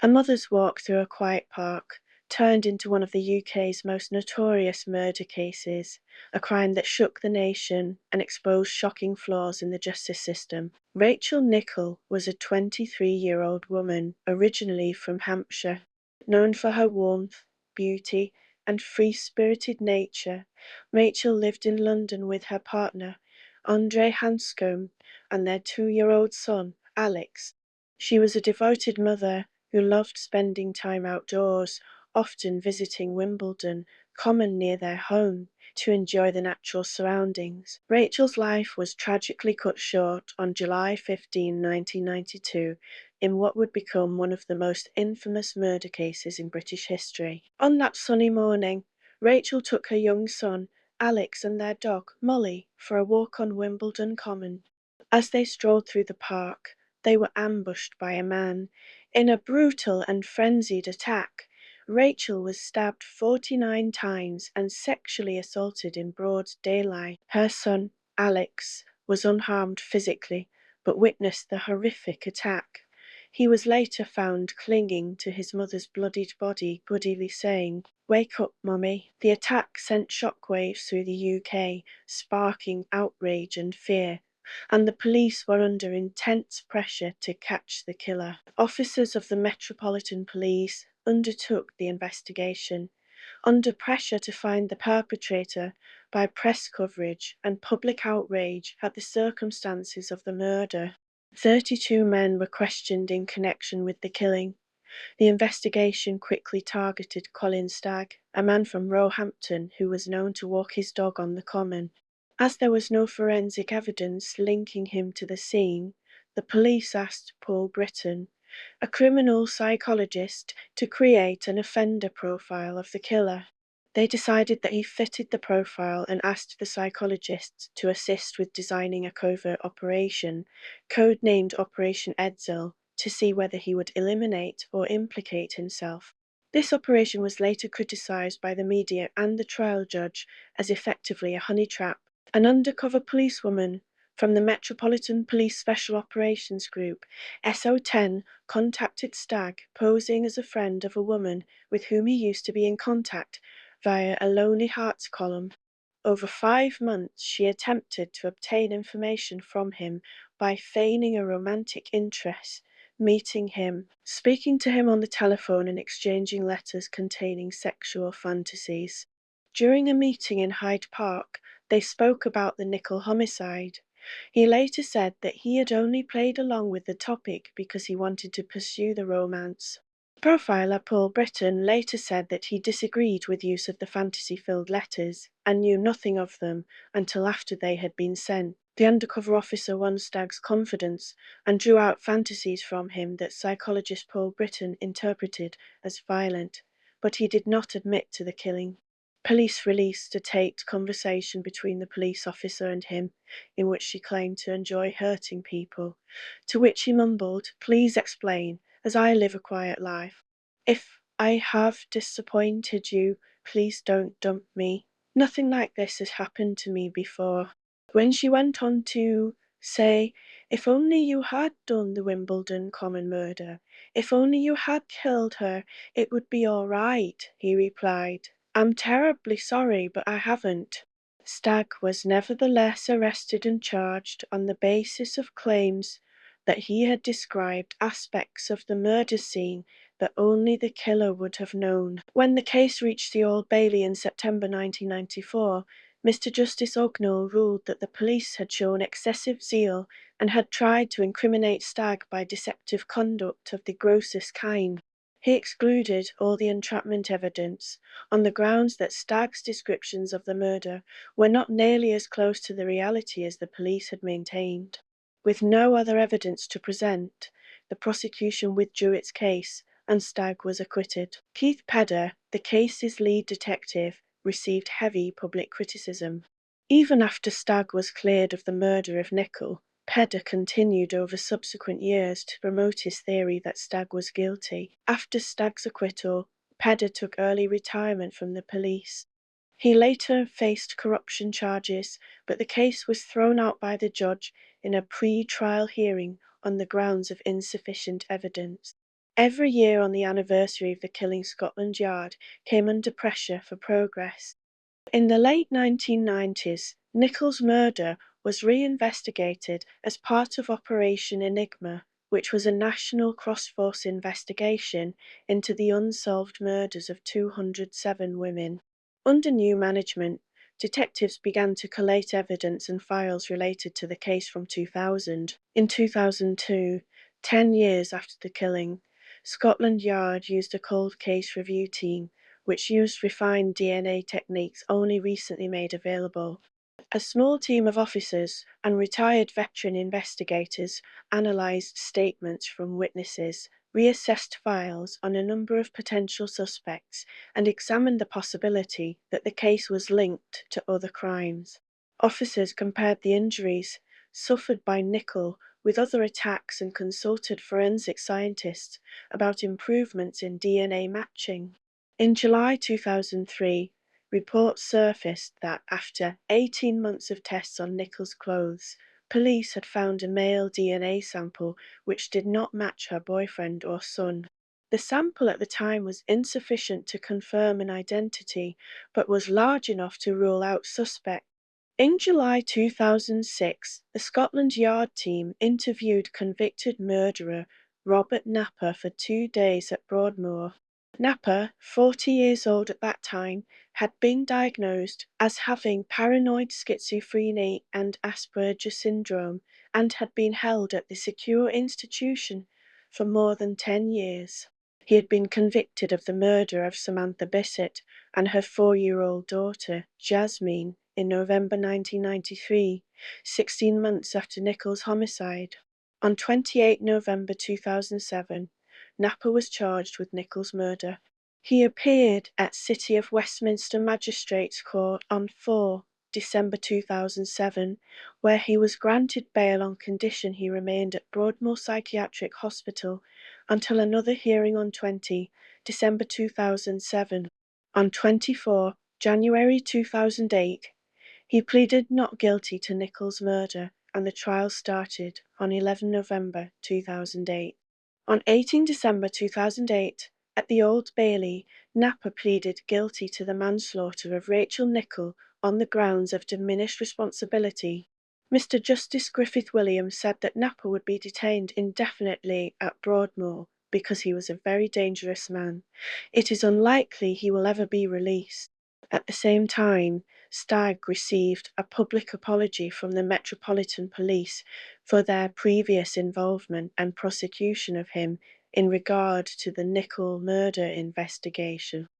A mother's walk through a quiet park turned into one of the UK's most notorious murder cases, a crime that shook the nation and exposed shocking flaws in the justice system. Rachel Nicholl was a 23-year-old woman originally from Hampshire. Known for her warmth, beauty, and free-spirited nature, Rachel lived in London with her partner, Andre Hanscom, and their 2-year-old son, Alex. She was a devoted mother who loved spending time outdoors, often visiting Wimbledon Common near their home to enjoy the natural surroundings. Rachel's life was tragically cut short on July 15, 1992, in what would become one of the most infamous murder cases in British history. On that sunny morning, Rachel took her young son, Alex, and their dog, Molly, for a walk on Wimbledon Common. As they strolled through the park, they were ambushed by a man. In a brutal and frenzied attack, Rachel was stabbed 49 times and sexually assaulted in broad daylight. Her son, Alex, was unharmed physically, but witnessed the horrific attack. He was later found clinging to his mother's bloodied body, bloodily saying, "Wake up, Mummy." The attack sent shockwaves through the UK, sparking outrage and fear, and the police were under intense pressure to catch the killer. Officers of the Metropolitan Police undertook the investigation, under pressure to find the perpetrator by press coverage and public outrage at the circumstances of the murder. 32 men were questioned in connection with the killing. The investigation quickly targeted Colin Stagg, a man from Roehampton who was known to walk his dog on the common. As there was no forensic evidence linking him to the scene, the police asked Paul Britton, a criminal psychologist, to create an offender profile of the killer. They decided that he fitted the profile and asked the psychologist to assist with designing a covert operation, codenamed Operation Edsel, to see whether he would eliminate or implicate himself. This operation was later criticised by the media and the trial judge as effectively a honey trap. An undercover policewoman from the Metropolitan Police Special Operations Group, SO10, contacted Stagg, posing as a friend of a woman with whom he used to be in contact via a Lonely Hearts column. Over 5 months, she attempted to obtain information from him by feigning a romantic interest, meeting him, speaking to him on the telephone, and exchanging letters containing sexual fantasies. During a meeting in Hyde Park, they spoke about the Nicholl homicide. He later said that he had only played along with the topic because he wanted to pursue the romance. Profiler Paul Britton later said that he disagreed with use of the fantasy-filled letters and knew nothing of them until after they had been sent. The undercover officer won Stagg's confidence and drew out fantasies from him that psychologist Paul Britton interpreted as violent, but he did not admit to the killing. Police released a taped conversation between the police officer and him, in which she claimed to enjoy hurting people, to which he mumbled, "Please explain, as I live a quiet life. If I have disappointed you, please don't dump me. Nothing like this has happened to me before." When she went on to say, "If only you had done the Wimbledon Common murder, if only you had killed her, it would be all right," he replied, "I'm terribly sorry, but I haven't." Stagg was nevertheless arrested and charged on the basis of claims that he had described aspects of the murder scene that only the killer would have known. When the case reached the Old Bailey in September 1994, Mr. Justice Ognall ruled that the police had shown excessive zeal and had tried to incriminate Stagg by deceptive conduct of the grossest kind. He excluded all the entrapment evidence, on the grounds that Stagg's descriptions of the murder were not nearly as close to the reality as the police had maintained. With no other evidence to present, the prosecution withdrew its case, and Stagg was acquitted. Keith Pedder, the case's lead detective, received heavy public criticism. Even after Stagg was cleared of the murder of Nicholl, Pedder continued over subsequent years to promote his theory that Stagg was guilty. After Stagg's acquittal, Pedder took early retirement from the police. He later faced corruption charges, but the case was thrown out by the judge in a pre-trial hearing on the grounds of insufficient evidence. Every year on the anniversary of the killing, Scotland Yard came under pressure for progress. In the late 1990s, Nichols' murder was reinvestigated as part of Operation Enigma, which was a national cross-force investigation into the unsolved murders of 207 women. Under new management, detectives began to collate evidence and files related to the case from 2000. In 2002, 10 years after the killing, Scotland Yard used a cold case review team which used refined DNA techniques only recently made available. A small team of officers and retired veteran investigators analysed statements from witnesses, reassessed files on a number of potential suspects, and examined the possibility that the case was linked to other crimes. Officers compared the injuries suffered by Nicholl with other attacks and consulted forensic scientists about improvements in DNA matching. In July 2003, reports surfaced that after 18 months of tests on Nicholl's clothes, police had found a male DNA sample which did not match her boyfriend or son. The sample at the time was insufficient to confirm an identity, but was large enough to rule out suspects. In July 2006, the Scotland Yard team interviewed convicted murderer Robert Napper for 2 days at Broadmoor. Napper, 40 years old at that time, had been diagnosed as having paranoid schizophrenia and Asperger syndrome and had been held at the secure institution for more than 10 years. He had been convicted of the murder of Samantha Bissett and her 4-year-old daughter, Jasmine, in November 1993, 16 months after Nicholl's homicide. On 28 November 2007, Napper was charged with Nicholl's murder. He appeared at City of Westminster Magistrates Court on 4 December 2007, where he was granted bail on condition he remained at Broadmoor Psychiatric Hospital until another hearing on 20 December 2007. On 24 January 2008, he pleaded not guilty to Nicholl's murder, and the trial started on 11 November 2008. On 18 December 2008, at the Old Bailey, Napper pleaded guilty to the manslaughter of Rachel Nicholl on the grounds of diminished responsibility. Mr. Justice Griffith Williams said that Napper would be detained indefinitely at Broadmoor because he was a very dangerous man. It is unlikely he will ever be released. At the same time, Stagg received a public apology from the Metropolitan Police for their previous involvement and prosecution of him in regard to the Nicholl murder investigation.